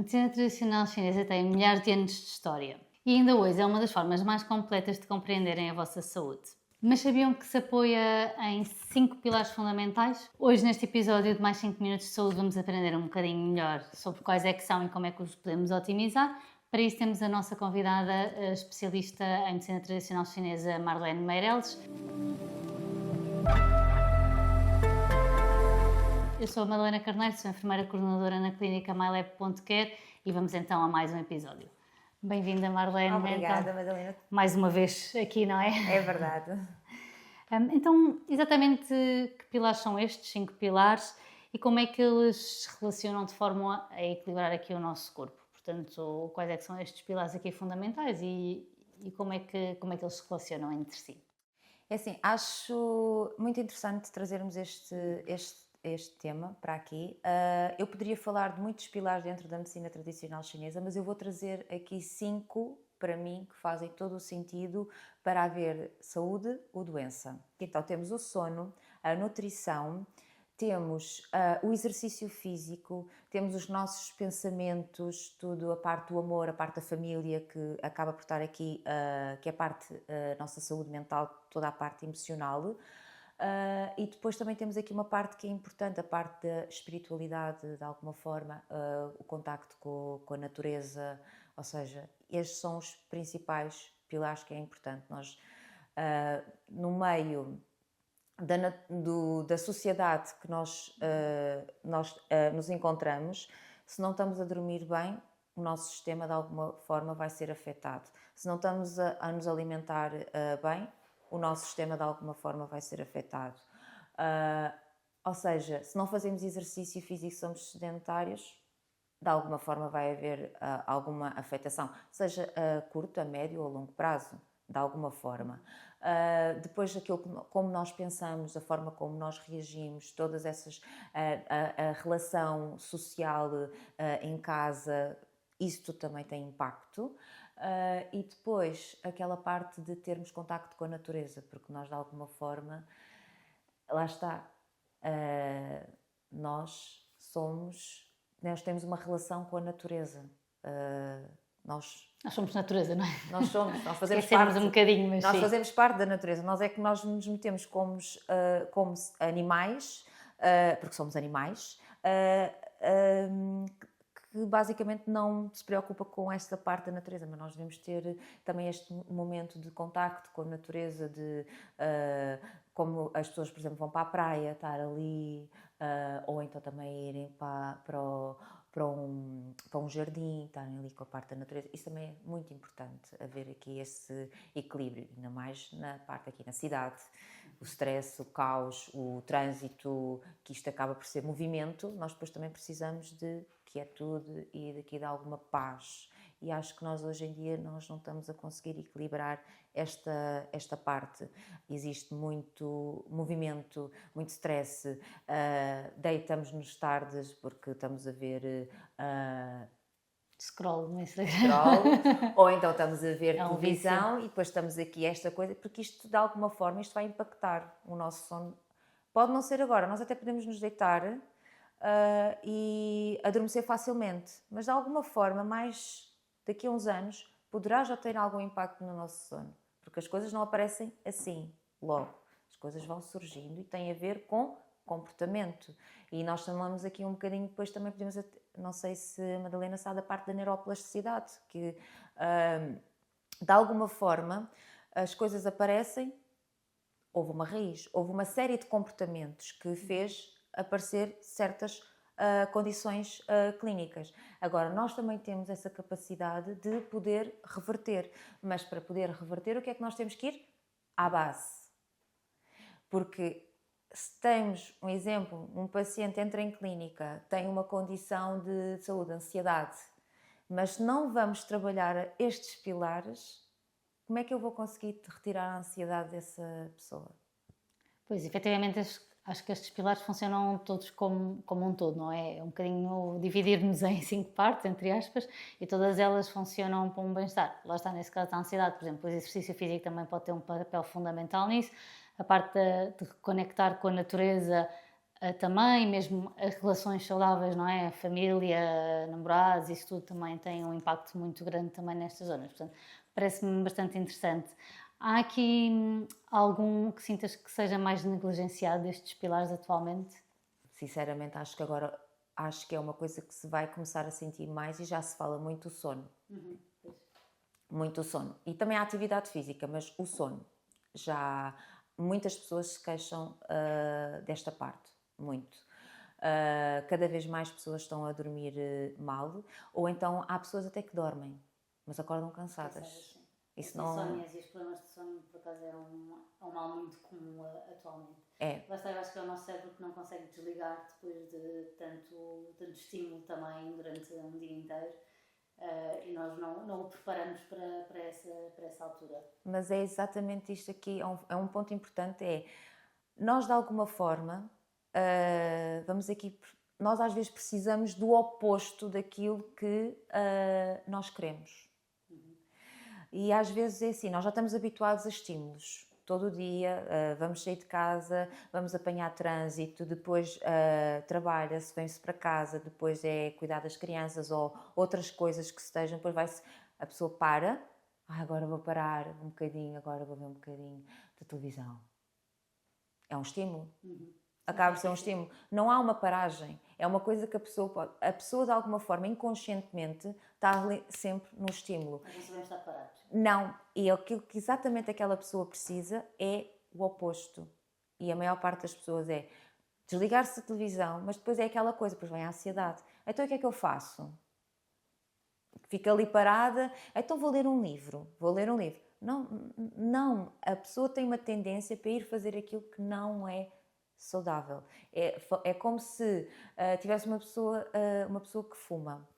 medicina tradicional chinesa tem milhares de anos de história e ainda hoje é uma das formas mais completas de compreenderem a vossa saúde. Mas sabiam que se apoia em 5 pilares fundamentais? Hoje, neste episódio de Mais 5 Minutos de Saúde, vamos aprender um bocadinho melhor sobre quais é que são e como é que os podemos otimizar. Para isso temos a nossa convidada, a especialista em medicina tradicional chinesa, Marlene Meireles. Eu sou a Madalena Carneiro, sou enfermeira coordenadora na clínica MyLab.care e vamos então a mais um episódio. Bem-vinda, Marlene. Obrigada, Madalena. Mais uma vez aqui, não é? É verdade. Então, exatamente que pilares são estes, 5 pilares, e como é que eles se relacionam de forma a equilibrar aqui o nosso corpo? Portanto, quais é que são estes pilares aqui fundamentais e como é que eles se relacionam entre si? É assim, acho muito interessante trazermos este tema para aqui. Eu poderia falar de muitos pilares dentro da medicina tradicional chinesa, mas eu vou trazer aqui 5, para mim, que fazem todo o sentido para haver saúde ou doença. Então, temos o sono, a nutrição, temos o exercício físico, temos os nossos pensamentos, tudo, a parte do amor, a parte da família, que acaba por estar aqui, que é a parte da nossa saúde mental, toda a parte emocional. E depois também temos aqui uma parte que é importante, a parte da espiritualidade, de alguma forma, o contacto com a natureza, ou seja, estes são os principais pilares que é importante. Nós, no meio da sociedade que nós nos encontramos, se não estamos a dormir bem, o nosso sistema de alguma forma vai ser afetado. Se não estamos a nos alimentar bem, o nosso sistema de alguma forma vai ser afetado. Ou seja, se não fazemos exercício físico e somos sedentários, de alguma forma vai haver alguma afetação, seja a curto, a médio ou a longo prazo, de alguma forma. Depois como nós pensamos, a forma como nós reagimos, todas essas, a relação social em casa, isso também tem impacto. E depois aquela parte de termos contacto com a natureza, porque nós de alguma forma, lá está, nós temos uma relação com a natureza. Nós somos natureza, não é? Nós fazemos parte, um bocadinho, mas nós sim. fazemos parte da natureza. Nós é que nós nos metemos como animais, porque somos animais, que basicamente não se preocupa com esta parte da natureza, mas nós devemos ter também este momento de contacto com a natureza, como as pessoas, por exemplo, vão para a praia, estar ali, ou então também irem para um jardim, estarem ali com a parte da natureza. Isso também é muito importante, haver aqui esse equilíbrio, ainda mais na parte aqui na cidade. O stress, o caos, o trânsito, que isto acaba por ser movimento, nós depois também precisamos de quietude e daqui de alguma paz. E acho que nós hoje em dia nós não estamos a conseguir equilibrar esta parte. Existe muito movimento, muito stress, deitamos-nos tardes porque estamos a ver scroll no Instagram, ou então estamos a ver televisão vício. E depois estamos aqui esta coisa, porque isto de alguma forma isto vai impactar o nosso sono. Pode não ser agora, nós até podemos nos deitar e adormecer facilmente, mas de alguma forma, mais daqui a uns anos, poderá já ter algum impacto no nosso sono, porque as coisas não aparecem assim, logo. As coisas vão surgindo e têm a ver com comportamento. E nós chamamos aqui um bocadinho, depois também podemos, não sei se a Madalena sabe da parte da neuroplasticidade, que de alguma forma as coisas aparecem, houve uma raiz, houve uma série de comportamentos que fez aparecer certas condições clínicas. Agora, nós também temos essa capacidade de poder reverter, mas para poder reverter, o que é que nós temos que ir? À base. Porque se temos um exemplo, um paciente entra em clínica, tem uma condição de saúde, ansiedade, mas não vamos trabalhar estes pilares, como é que eu vou conseguir retirar a ansiedade dessa pessoa? Pois, efetivamente, acho que estes pilares funcionam todos como um todo, não é? É um bocadinho dividir-nos em 5 partes, entre aspas, e todas elas funcionam para um bem-estar. Lá está, nesse caso da ansiedade, por exemplo, o exercício físico também pode ter um papel fundamental nisso. A parte de reconectar com a natureza também, mesmo as relações saudáveis, não é? A família, namorados, isso tudo também tem um impacto muito grande também nestas zonas. Portanto, parece-me bastante interessante. Há aqui algum que sintas que seja mais negligenciado destes pilares atualmente? Sinceramente, acho que agora acho que é uma coisa que se vai começar a sentir mais e já se fala muito o sono. Muito o sono. E também a atividade física, mas o sono. Já muitas pessoas se queixam desta parte, muito. Cada vez mais pessoas estão a dormir mal, ou então há pessoas até que dormem, mas acordam cansadas. Isso não... insónias e os problemas de sono, por acaso, é um mal muito comum atualmente. Lá está, eu acho que é o nosso cérebro que não consegue desligar depois de tanto estímulo também durante um dia inteiro. E nós não o preparamos para essa altura. Mas é exatamente isto aqui, é um ponto importante, nós de alguma forma, vamos aqui, nós às vezes precisamos do oposto daquilo que nós queremos. E às vezes é assim, nós já estamos habituados a estímulos. Todo dia vamos sair de casa, vamos apanhar trânsito, depois trabalha-se, vem-se para casa, depois é cuidar das crianças ou outras coisas que estejam, depois a pessoa para, agora vou parar um bocadinho, agora vou ver um bocadinho de televisão. É um estímulo. Acaba por ser um estímulo. Não há uma paragem. É uma coisa que a pessoa pode... A pessoa, de alguma forma, inconscientemente, está ali sempre no estímulo. Mas não sabemos estar parados. Não. E aquilo que exatamente aquela pessoa precisa é o oposto. E a maior parte das pessoas é desligar-se da televisão, mas depois é aquela coisa, depois vem a ansiedade. Então o que é que eu faço? Fico ali parada, então vou ler um livro. Não. A pessoa tem uma tendência para ir fazer aquilo que não é saudável. É como se tivesse uma pessoa que fuma.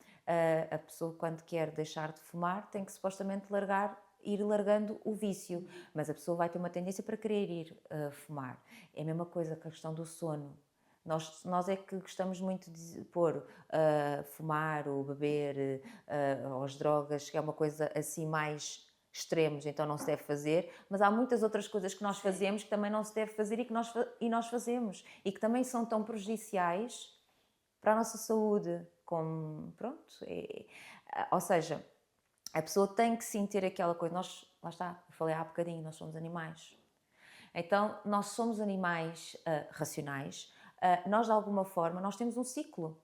A pessoa, quando quer deixar de fumar, tem que supostamente ir largando o vício, mas a pessoa vai ter uma tendência para querer ir fumar. É a mesma coisa com a questão do sono. Nós é que gostamos muito de pôr fumar ou beber ou as drogas, que é uma coisa assim mais extremos, então não se deve fazer, mas há muitas outras coisas que nós fazemos que também não se deve fazer e nós fazemos, e que também são tão prejudiciais para a nossa saúde, como, pronto, ou seja, a pessoa tem que sentir aquela coisa, lá está, eu falei há bocadinho, nós somos animais. Então, nós somos animais racionais, nós de alguma forma, nós temos um ciclo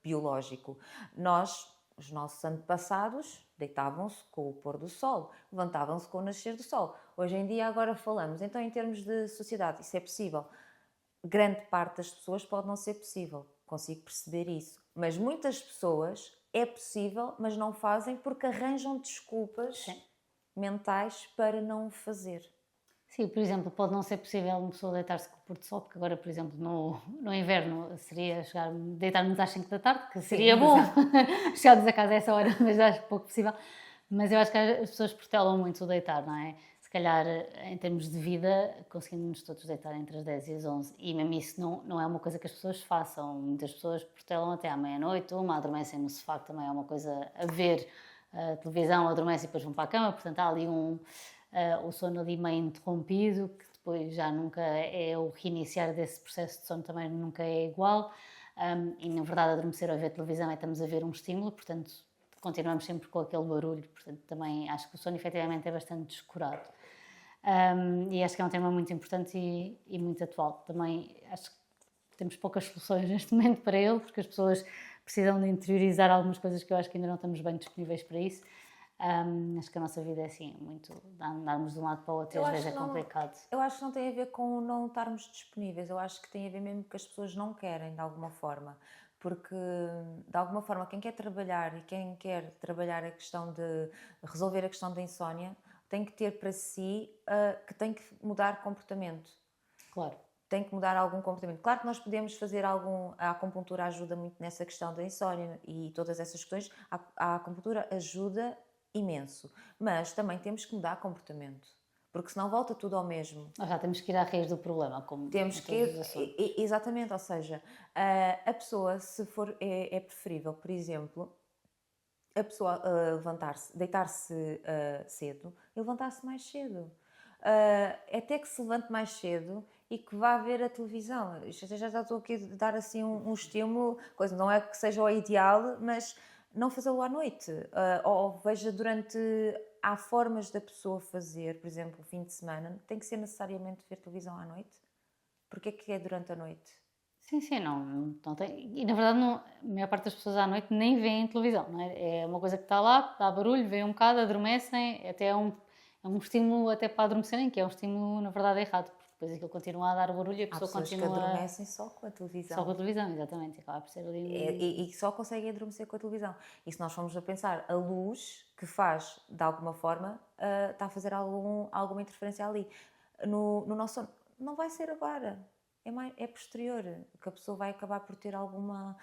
biológico. Os nossos antepassados deitavam-se com o pôr do sol, levantavam-se com o nascer do sol. Hoje em dia agora falamos, então em termos de sociedade, isso é possível? Grande parte das pessoas pode não ser possível, consigo perceber isso. Mas muitas pessoas é possível, mas não fazem porque arranjam desculpas mentais para não o fazer. Sim, por exemplo, pode não ser possível uma pessoa deitar-se com o pôr do sol, porque agora, por exemplo, no inverno seria deitar-nos às 5 da tarde, que seria bom chegarmos a casa a essa hora, mas acho pouco possível. Mas eu acho que as pessoas protelam muito o deitar, não é? Se calhar, em termos de vida, conseguimos todos deitar entre as 10 e as 11, e mesmo isso não é uma coisa que as pessoas façam. Muitas pessoas protelam até à meia-noite, adormecem no sofá, que também é uma coisa a ver a televisão, adormecem e depois vão para a cama, portanto há ali o sono ali meio interrompido, que depois já nunca é o reiniciar desse processo de sono, também nunca é igual. E na verdade, adormecer ou ver televisão estamos a ver um estímulo, portanto continuamos sempre com aquele barulho, portanto também acho que o sono efetivamente é bastante descurado. E acho que é um tema muito importante e muito atual. Também acho que temos poucas soluções neste momento para ele, porque as pessoas precisam de interiorizar algumas coisas que eu acho que ainda não estamos bem disponíveis para isso. Acho que a nossa vida é assim, muito andarmos de um lado para o outro e às vezes é complicado. Eu acho que não tem a ver com não estarmos disponíveis, eu acho que tem a ver mesmo que as pessoas não querem, de alguma forma. Porque, de alguma forma, quem quer trabalhar e quem quer trabalhar a questão de resolver a questão da insónia tem que ter para si que tem que mudar comportamento. Claro. Tem que mudar algum comportamento. Claro que nós podemos fazer a acupuntura ajuda muito nessa questão da insónia e todas essas questões. A acupuntura ajuda imenso, mas também temos que mudar comportamento, porque senão volta tudo ao mesmo. Nós já temos que ir à raiz do problema, como temos que ir, exatamente, ou seja, a pessoa, se for, é preferível, por exemplo, a pessoa deitar-se cedo e levantar-se mais cedo. Até que se levante mais cedo e que vá ver a televisão. Isto já estou aqui a dar assim um estímulo, coisa, não é que seja o ideal, mas não fazê-lo à noite. Ou veja durante... Há formas da pessoa fazer, por exemplo, o fim de semana, tem que ser necessariamente ver televisão à noite? Porque é que é durante a noite? Sim, não tem. E na verdade, a maior parte das pessoas à noite nem veem televisão, não é? É uma coisa que está lá, dá barulho, veem um bocado, adormecem, até é um estímulo até para adormecerem, que é um estímulo na verdade errado, porque depois aquilo continua a dar barulho e a Há pessoa pessoas que continua adormecem só com a televisão. só com a televisão, exatamente, e acaba por ser ali. E só conseguem adormecer com a televisão. E se nós formos a pensar, a luz que faz, de alguma forma, está a fazer alguma interferência ali. No nosso sono, não vai ser agora. É posterior, que a pessoa vai acabar por ter alguma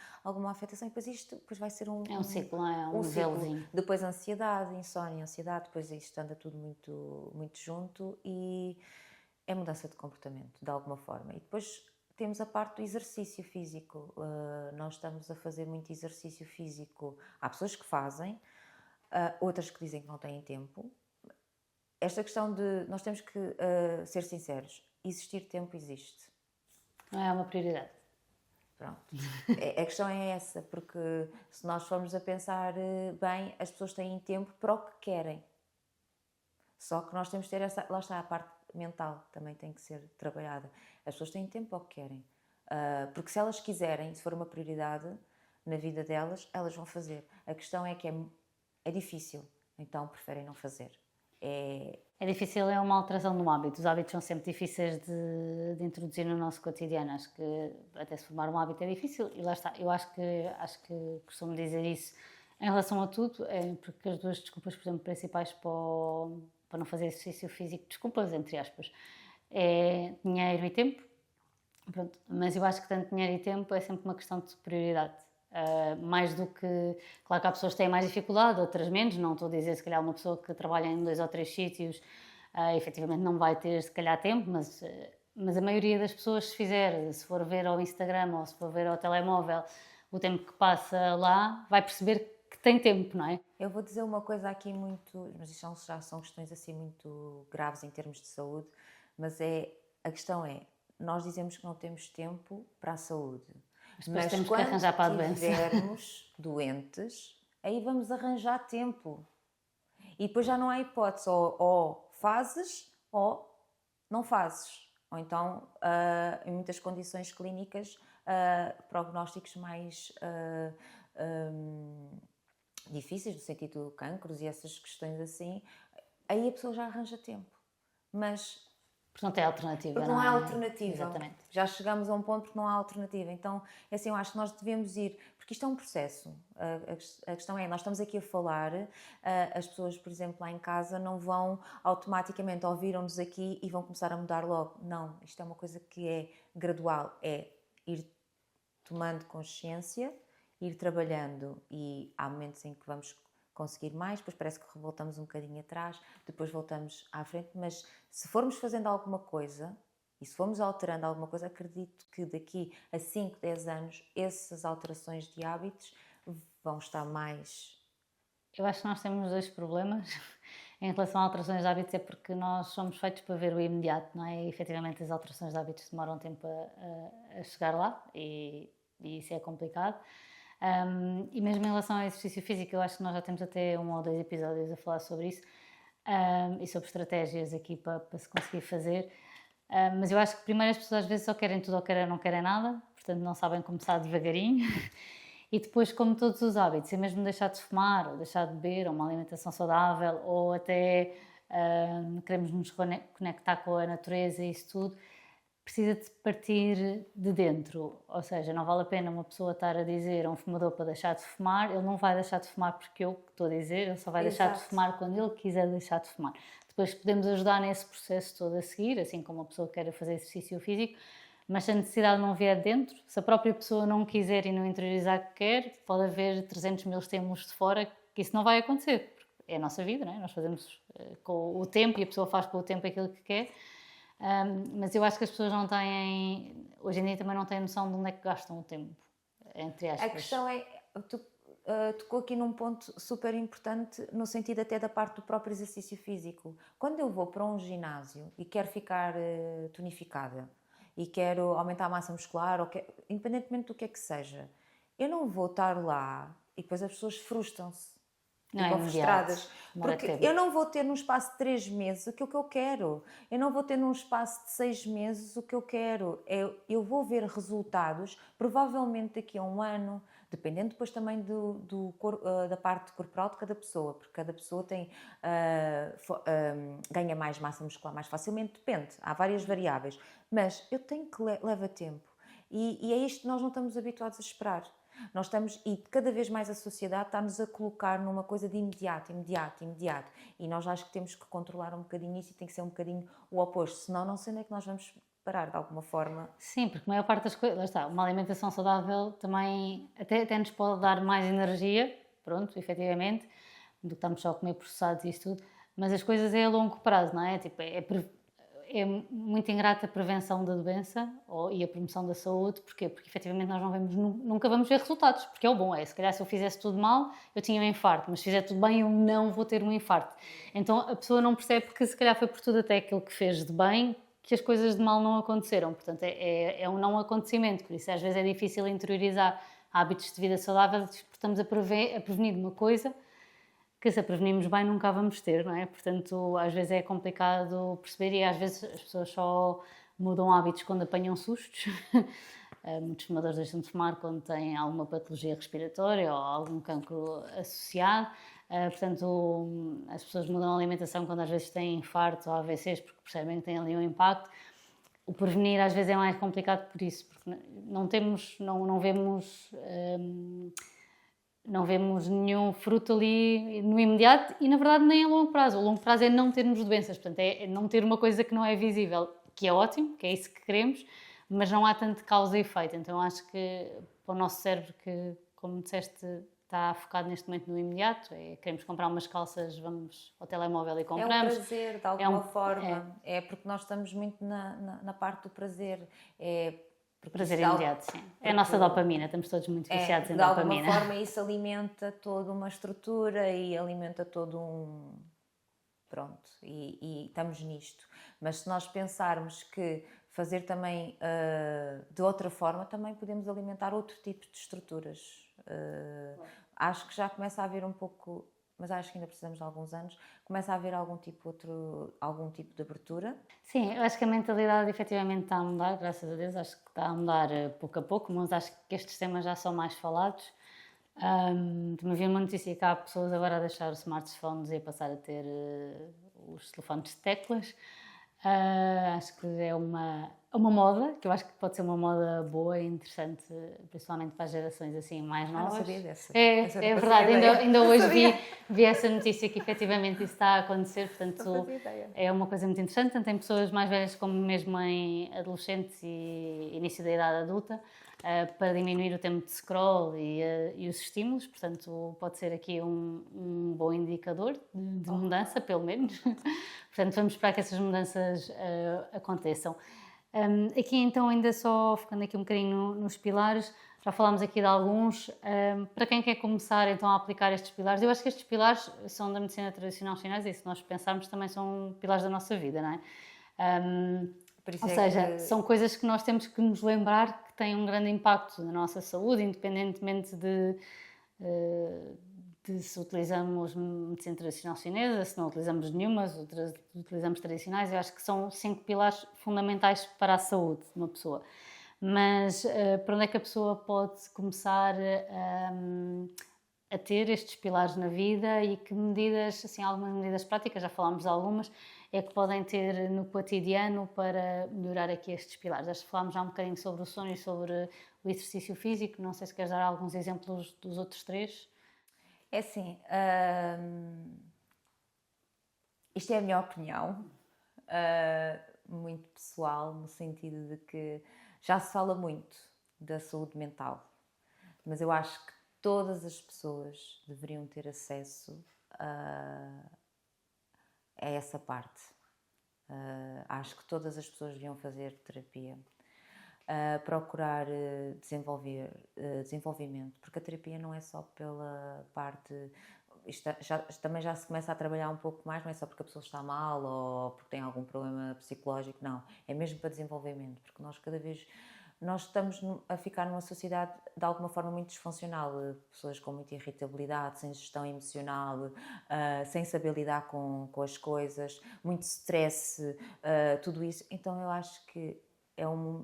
afetação e depois isto depois vai ser É um ciclo, não é? Um ciclo. velozinho. Depois ansiedade, insónia, ansiedade, depois isto anda tudo muito, muito junto e é mudança de comportamento, de alguma forma. E depois temos a parte do exercício físico. Nós estamos a fazer muito exercício físico. Há pessoas que fazem, outras que dizem que não têm tempo. Esta questão de... Nós temos que ser sinceros. Existir tempo existe. Não é uma prioridade. Pronto. A questão é essa, porque se nós formos a pensar bem, as pessoas têm tempo para o que querem. Só que nós temos de ter essa... Lá está a parte mental, também tem que ser trabalhada. As pessoas têm tempo para o que querem. Porque se elas quiserem, se for uma prioridade na vida delas, elas vão fazer. A questão é que é difícil, então preferem não fazer. É difícil, é uma alteração no hábito. Os hábitos são sempre difíceis de introduzir no nosso cotidiano. Acho que até se formar um hábito é difícil e lá está. Eu acho que costumo dizer isso em relação a tudo, porque as duas desculpas, por exemplo, principais para não fazer exercício físico, desculpas, entre aspas, é dinheiro e tempo. Pronto, mas eu acho que tanto dinheiro e tempo é sempre uma questão de prioridade. Mais do que... Claro que há pessoas que têm mais dificuldade, outras menos. Não estou a dizer, se calhar, uma pessoa que trabalha em 2 ou 3 sítios efetivamente não vai ter, se calhar, tempo, mas a maioria das pessoas, se fizer, se for ver ao Instagram ou se for ver ao telemóvel o tempo que passa lá, vai perceber que tem tempo, não é? Eu vou dizer uma coisa aqui muito... Mas isto já são questões assim muito graves em termos de saúde, mas a questão é, nós dizemos que não temos tempo para a saúde. Mas temos que arranjar para a doença. Quando estivermos doentes, aí vamos arranjar tempo. E depois já não há hipótese, ou fazes ou não fazes. Ou então, em muitas condições clínicas, prognósticos mais difíceis, no sentido de cancros e essas questões assim, aí a pessoa já arranja tempo. Mas... Porque não tem alternativa, porque não há é? alternativa. Exatamente. Já chegamos a um ponto porque não há alternativa. Então, é assim, eu acho que nós devemos ir... Porque isto é um processo. A questão é, nós estamos aqui a falar, as pessoas, por exemplo, lá em casa, não vão automaticamente ouviram-nos aqui e vão começar a mudar logo. Não, isto é uma coisa que é gradual. É ir tomando consciência, ir trabalhando e há momentos em que vamos conseguir mais, depois parece que voltamos um bocadinho atrás, depois voltamos à frente, mas se formos fazendo alguma coisa e se formos alterando alguma coisa, acredito que daqui a 5, 10 anos essas alterações de hábitos vão estar mais... Eu acho que nós temos 2 problemas em relação a alterações de hábitos, é porque nós somos feitos para ver o imediato, não é? E efetivamente as alterações de hábitos demoram tempo a chegar lá e isso é complicado. E mesmo em relação ao exercício físico, eu acho que nós já temos até 1 ou 2 episódios a falar sobre isso e sobre estratégias aqui para se conseguir fazer. Mas eu acho que primeiro as pessoas às vezes só querem tudo ou não querem nada, portanto não sabem começar devagarinho. E depois, como todos os hábitos, é mesmo deixar de fumar, ou deixar de beber, ou uma alimentação saudável, ou até queremos nos conectar com a natureza e isso tudo, precisa de partir de dentro. Ou seja, não vale a pena uma pessoa estar a dizer a um fumador para deixar de fumar, ele não vai deixar de fumar porque eu estou a dizer, ele só vai deixar de fumar quando ele quiser deixar de fumar. Depois podemos ajudar nesse processo todo a seguir, assim como a pessoa que quer fazer exercício físico, mas se a necessidade não vier de dentro, se a própria pessoa não quiser e não interiorizar que quer, pode haver 300 mil estímulos de fora que isso não vai acontecer. Porque é a nossa vida, não é? Nós fazemos com o tempo e a pessoa faz com o tempo aquilo que quer. Mas eu acho que as pessoas não têm, hoje em dia também não têm noção de onde é que gastam o tempo, entre aspas. A questão é, tu tocou aqui num ponto super importante, no sentido até da parte do próprio exercício físico. Quando eu vou para um ginásio e quero ficar tonificada, e quero aumentar a massa muscular, independentemente do que é que seja, eu não vou estar lá e depois as pessoas frustram-se. Não é Ficam imediato, frustradas. demora Porque tempo. eu não vou ter num espaço de 3 meses aquilo que eu quero. Eu não vou ter num espaço de 6 meses o que eu quero. Eu vou ver resultados, provavelmente daqui a um ano, dependendo depois também da parte corporal de cada pessoa, porque cada pessoa tem, ganha mais massa muscular mais facilmente, depende, há várias variáveis. Mas eu tenho que leva tempo. E é isto que nós não estamos habituados a esperar. Nós estamos, e cada vez mais a sociedade está-nos a colocar numa coisa de imediato. E nós acho que temos que controlar um bocadinho isso e tem que ser um bocadinho o oposto, senão não sei onde é que nós vamos parar de alguma forma. Sim, porque a maior parte das coisas, lá está, uma alimentação saudável também até nos pode dar mais energia, pronto, efetivamente, do que estamos só a comer processados e isso tudo, mas as coisas é a longo prazo, não é? Tipo, é muito ingrata a prevenção da doença e a promoção da saúde. Porquê? Porque efetivamente nós nunca vamos ver resultados, porque é o bom, se calhar se eu fizesse tudo mal, eu tinha um infarto, mas se fizer tudo bem, eu não vou ter um infarto. Então a pessoa não percebe que se calhar foi por tudo até aquilo que fez de bem, que as coisas de mal não aconteceram. Portanto, é um não acontecimento, por isso às vezes é difícil interiorizar hábitos de vida saudáveis, porque estamos a prevenir uma coisa que se a prevenimos bem nunca a vamos ter, não é? Portanto, às vezes é complicado perceber e às vezes as pessoas só mudam hábitos quando apanham sustos. Muitos fumadores deixam de fumar quando têm alguma patologia respiratória ou algum cancro associado. Portanto, as pessoas mudam a alimentação quando às vezes têm infartos ou AVCs porque percebem que tem ali um impacto. O prevenir às vezes é mais complicado por isso, porque não vemos nenhum fruto ali no imediato e, na verdade, nem a longo prazo. O longo prazo é não termos doenças, portanto, é não ter uma coisa que não é visível, que é ótimo, que é isso que queremos, mas não há tanto causa e efeito. Então, acho que para o nosso cérebro, que, como disseste, está focado neste momento no imediato, queremos comprar umas calças, vamos ao telemóvel e compramos. É um prazer, de alguma forma. É porque nós estamos muito na parte do prazer. Prazer imediato, sim. É a nossa dopamina, estamos todos muito viciados em dopamina. De alguma forma isso alimenta toda uma estrutura e alimenta todo um... Pronto, e estamos nisto. Mas se nós pensarmos que fazer também de outra forma, também podemos alimentar outro tipo de estruturas. Acho que já começa a haver um pouco... mas acho que ainda precisamos de alguns anos, começa a haver algum tipo de abertura. Sim, eu acho que a mentalidade efetivamente está a mudar, graças a Deus, acho que está a mudar pouco a pouco, mas acho que estes temas já são mais falados. Também vi uma notícia que há pessoas agora a deixar os smartphones e a passar a ter os telefones de teclas. Acho que é uma moda, que eu acho que pode ser uma moda boa e interessante, principalmente para as gerações assim mais novas. Não sabia dessa. É verdade, ainda hoje vi essa notícia que efetivamente isso está a acontecer, portanto é uma coisa muito interessante, tanto em pessoas mais velhas como mesmo em adolescentes e início da idade adulta, para diminuir o tempo de scroll e os estímulos, portanto pode ser aqui um bom indicador de mudança, pelo menos. Portanto, vamos esperar que essas mudanças aconteçam. Aqui então, ainda só ficando aqui um bocadinho nos pilares, já falámos aqui de alguns. Para quem quer começar então a aplicar estes pilares, eu acho que estes pilares são da medicina tradicional chinesa e se nós pensarmos também são pilares da nossa vida, não é? Ou seja, são coisas que nós temos que nos lembrar que têm um grande impacto na nossa saúde, independentemente de se utilizamos medicina tradicional chinesa, se não utilizamos nenhuma, se utilizamos tradicionais. Eu acho que são 5 pilares fundamentais para a saúde de uma pessoa. Mas para onde é que a pessoa pode começar a ter estes pilares na vida e que medidas, assim, algumas medidas práticas, já falámos de algumas, é que podem ter no cotidiano para melhorar aqui estes pilares? Já falámos já um bocadinho sobre o sono e sobre o exercício físico, não sei se queres dar alguns exemplos dos outros 3. É assim, isto é a minha opinião, muito pessoal, no sentido de que já se fala muito da saúde mental, mas eu acho que todas as pessoas deveriam ter acesso a essa parte. Acho que todas as pessoas deviam fazer terapia. Procurar desenvolvimento, porque a terapia não é só pela parte... isto também já se começa a trabalhar um pouco mais, não é só porque a pessoa está mal ou porque tem algum problema psicológico, não, é mesmo para desenvolvimento, porque nós cada vez nós estamos a ficar numa sociedade de alguma forma muito disfuncional, pessoas com muita irritabilidade, sem gestão emocional, sem saber lidar com as coisas, muito stress, tudo isso. Então eu acho que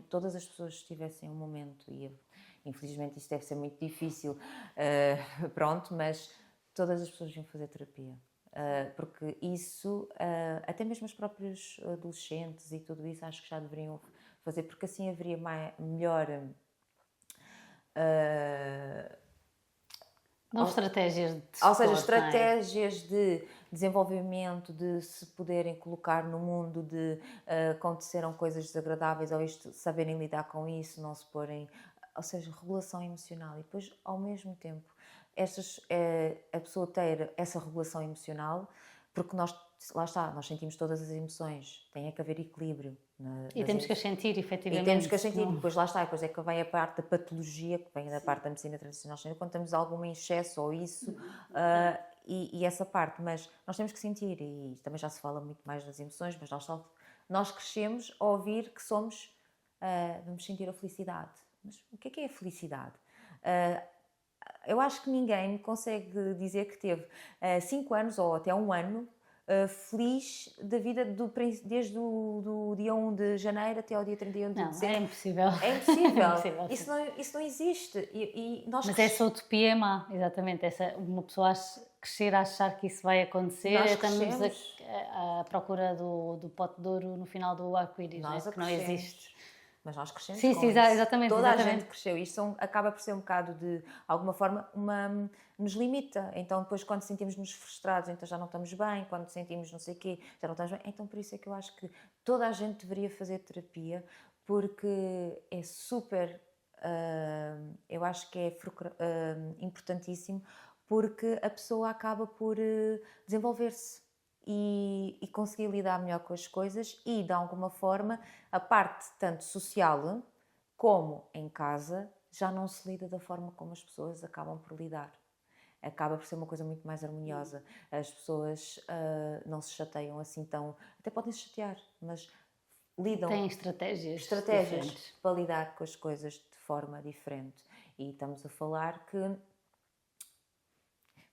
todas as pessoas tivessem um momento, e infelizmente isso deve ser muito difícil, pronto, mas todas as pessoas deviam fazer terapia. Porque isso, até mesmo os próprios adolescentes e tudo isso, acho que já deveriam fazer, porque assim haveria melhor estratégias de ou suporte, seja, estratégias de desenvolvimento, de se poderem colocar no mundo, de aconteceram coisas desagradáveis ou isto, saberem lidar com isso, não se porem, ou seja, regulação emocional. E depois, ao mesmo tempo, a pessoa ter essa regulação emocional, porque lá está, nós sentimos todas as emoções, tem que haver equilíbrio. E temos que as sentir, efetivamente. E temos que as sentir, e depois lá está, depois é que vem a parte da patologia, que vem da parte da medicina tradicional chinesa, quando temos algum excesso ou isso, e essa parte, mas nós temos que sentir, e também já se fala muito mais das emoções, mas nós crescemos a ouvir que vamos sentir a felicidade. Mas o que é a felicidade? Eu acho que ninguém me consegue dizer que teve 5 anos ou até 1 ano feliz da vida desde o dia 1 de janeiro até ao dia 31 de dezembro. É impossível. É impossível. Isso não existe. Mas essa utopia é má, exatamente. Uma pessoa crescer a achar que isso vai acontecer, estamos à procura do pote de ouro no final do arco-íris, que não existe. Mas nós crescemos sim, com sim, isso. exatamente. Toda a gente cresceu. Isto acaba por ser um bocado de alguma forma, nos limita. Então depois quando sentimos-nos frustrados, então já não estamos bem, quando sentimos não sei o quê, já não estamos bem. Então por isso é que eu acho que toda a gente deveria fazer terapia, porque é super, eu acho que é importantíssimo, porque a pessoa acaba por desenvolver-se. E conseguir lidar melhor com as coisas e, de alguma forma, a parte tanto social como em casa já não se lida da forma como as pessoas acabam por lidar. Acaba por ser uma coisa muito mais harmoniosa. As pessoas não se chateiam assim tão... Até podem se chatear, mas lidam... Têm estratégias diferentes para lidar com as coisas de forma diferente. E estamos a falar que...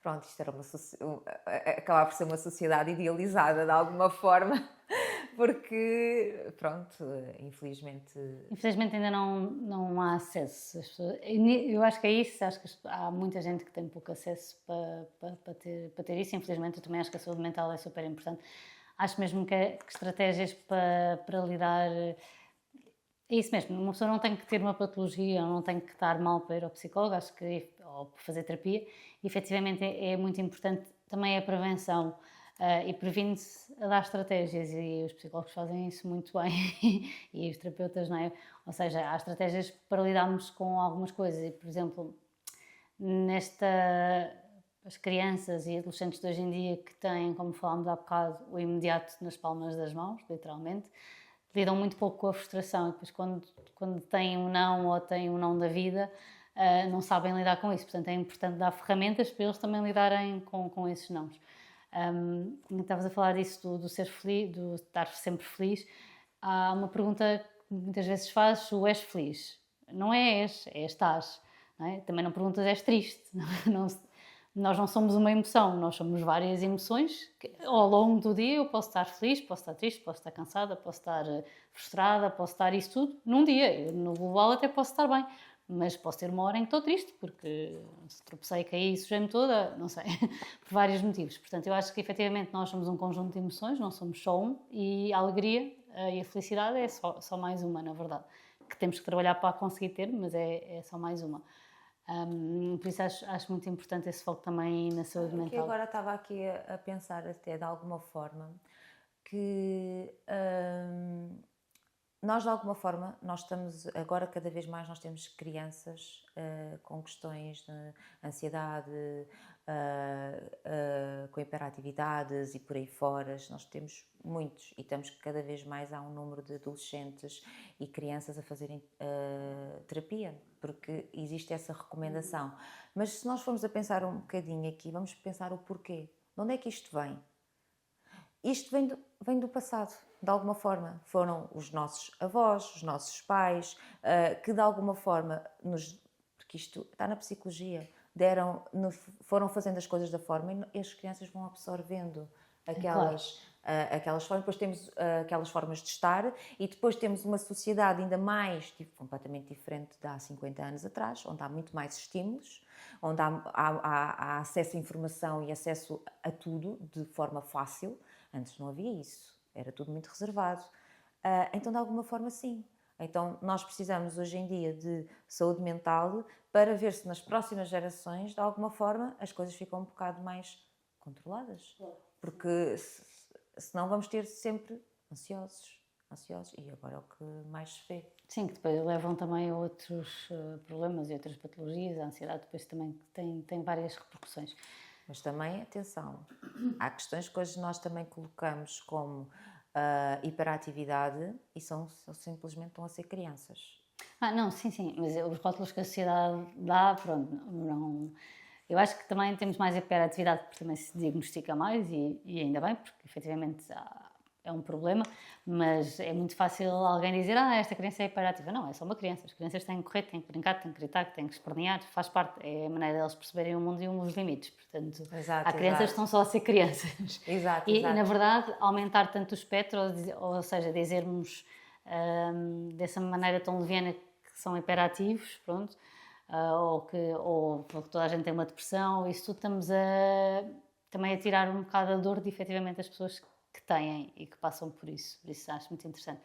Pronto, isto era acabava por ser uma sociedade idealizada de alguma forma, porque, pronto, infelizmente... Infelizmente ainda não há acesso. Eu acho que é isso, acho que há muita gente que tem pouco acesso para ter isso. Infelizmente eu também acho que a saúde mental é super importante. Acho mesmo que estratégias para lidar... É isso mesmo, uma pessoa não tem que ter uma patologia, não tem que estar mal para ir ao psicólogo, acho que, ou para fazer terapia, e efetivamente é muito importante também a prevenção e previne-se a dar estratégias, e os psicólogos fazem isso muito bem, e os terapeutas, não é? Ou seja, há estratégias para lidarmos com algumas coisas, e por exemplo, as crianças e adolescentes de hoje em dia que têm, como falámos há bocado, o imediato nas palmas das mãos, literalmente, lidam muito pouco com a frustração, e depois quando têm um não ou têm um não da vida, não sabem lidar com isso. Portanto, é importante dar ferramentas para eles também lidarem com esses nãos. Estavas a falar disso do ser feliz, do estar sempre feliz. Há uma pergunta que muitas vezes fazes: o és feliz? Não é estás. Não é? Também não perguntas és triste. Nós não somos uma emoção, nós somos várias emoções. Ao longo do dia eu posso estar feliz, posso estar triste, posso estar cansada, posso estar frustrada, posso estar isso tudo num dia. No global até posso estar bem, mas posso ter uma hora em que estou triste, porque se tropecei, caí e sujei-me toda, não sei, por vários motivos. Portanto, eu acho que efetivamente nós somos um conjunto de emoções, não somos só um, e a alegria e a felicidade é só mais uma, na verdade, que temos que trabalhar para conseguir ter, mas é só mais uma. Por isso acho muito importante esse foco também na saúde mental. Que agora estava aqui a pensar até de alguma forma que nós de alguma forma, nós estamos, agora cada vez mais nós temos crianças com questões de ansiedade, com hiperatividades e por aí fora, nós temos muitos e estamos cada vez mais, há um número de adolescentes e crianças a fazerem terapia, porque existe essa recomendação. Mas se nós formos a pensar um bocadinho aqui, vamos pensar o porquê. De onde é que isto vem? Isto vem do passado, de alguma forma. Foram os nossos avós, os nossos pais, que de alguma forma, porque isto está na psicologia, foram fazendo as coisas da forma e as crianças vão absorvendo aquelas formas. Depois temos aquelas formas de estar e depois temos uma sociedade ainda mais, completamente diferente de há 50 anos atrás, onde há muito mais estímulos, onde há acesso à informação e acesso a tudo de forma fácil. Antes não havia isso, era tudo muito reservado. Então, de alguma forma, sim. Então, nós precisamos hoje em dia de saúde mental para ver se nas próximas gerações, de alguma forma, as coisas ficam um bocado mais controladas. Porque senão vamos ter sempre ansiosos. E agora é o que mais se vê. Sim, que depois levam também a outros problemas e outras patologias. A ansiedade depois também tem várias repercussões. Mas também, atenção, há questões que hoje nós também colocamos como hiperatividade e simplesmente estão a ser crianças. Não, sim, mas os rótulos que a sociedade dá, pronto, não... Eu acho que também temos mais hiperatividade porque também se diagnostica mais e ainda bem, porque efetivamente é um problema, mas é muito fácil alguém dizer esta criança é hiperativa. Não, é só uma criança. As crianças têm que correr, têm que brincar, têm que gritar, têm que espernear, faz parte, é a maneira deles perceberem o mundo e os limites. Portanto, há crianças que estão só a ser crianças. Exato. E na verdade, aumentar tanto o espectro, ou seja, dizermos dessa maneira tão leviana que são hiperativos, pronto, ou porque toda a gente tem uma depressão, isso tudo estamos também a tirar um bocado a dor de efetivamente as pessoas que têm e que passam por isso acho muito interessante.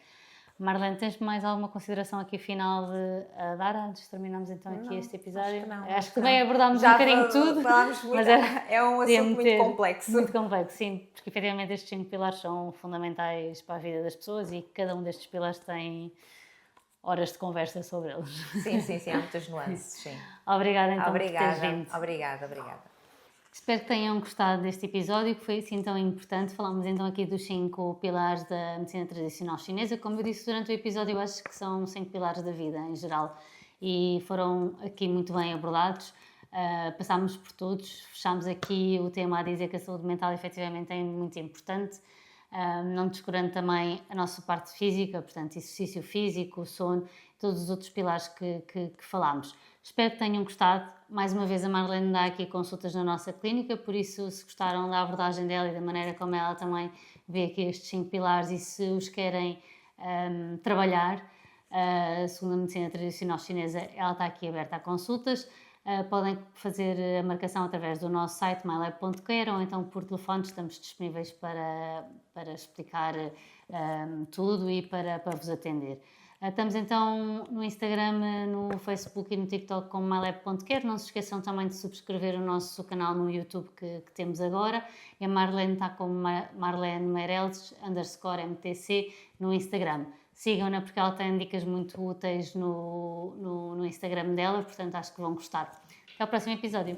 Marlene, tens mais alguma consideração aqui final a dar antes de terminarmos então aqui este episódio? Acho que também abordámos um bocadinho tudo. Falámos muito, mas é um assunto muito complexo. Muito complexo, sim, porque efetivamente estes 5 pilares são fundamentais para a vida das pessoas e cada um destes pilares tem horas de conversa sobre eles. Sim, há muitas nuances, sim. Obrigada então por teres vindo. Obrigada. Espero que tenham gostado deste episódio, que foi assim tão importante. Falámos então aqui dos 5 pilares da medicina tradicional chinesa. Como eu disse durante o episódio, eu acho que são 5 pilares da vida em geral e foram aqui muito bem abordados. Passámos por todos, fechámos aqui o tema a dizer que a saúde mental efetivamente é muito importante, não descurando também a nossa parte física, portanto exercício físico, sono, todos os outros pilares que falámos. Espero que tenham gostado. Mais uma vez a Marlene dá aqui consultas na nossa clínica, por isso se gostaram da abordagem dela e da maneira como ela também vê aqui estes 5 pilares e se os querem trabalhar, segundo a medicina tradicional chinesa, ela está aqui aberta a consultas. Podem fazer a marcação através do nosso site mylab.care ou então por telefone, estamos disponíveis para explicar tudo e para vos atender. Estamos então no Instagram, no Facebook e no TikTok como mylab.care. Não se esqueçam também de subscrever o nosso canal no YouTube que temos agora. E a Marlene está como Marlene Meireles _MTC no Instagram. Sigam-na porque ela tem dicas muito úteis no Instagram dela, portanto acho que vão gostar. Até ao próximo episódio.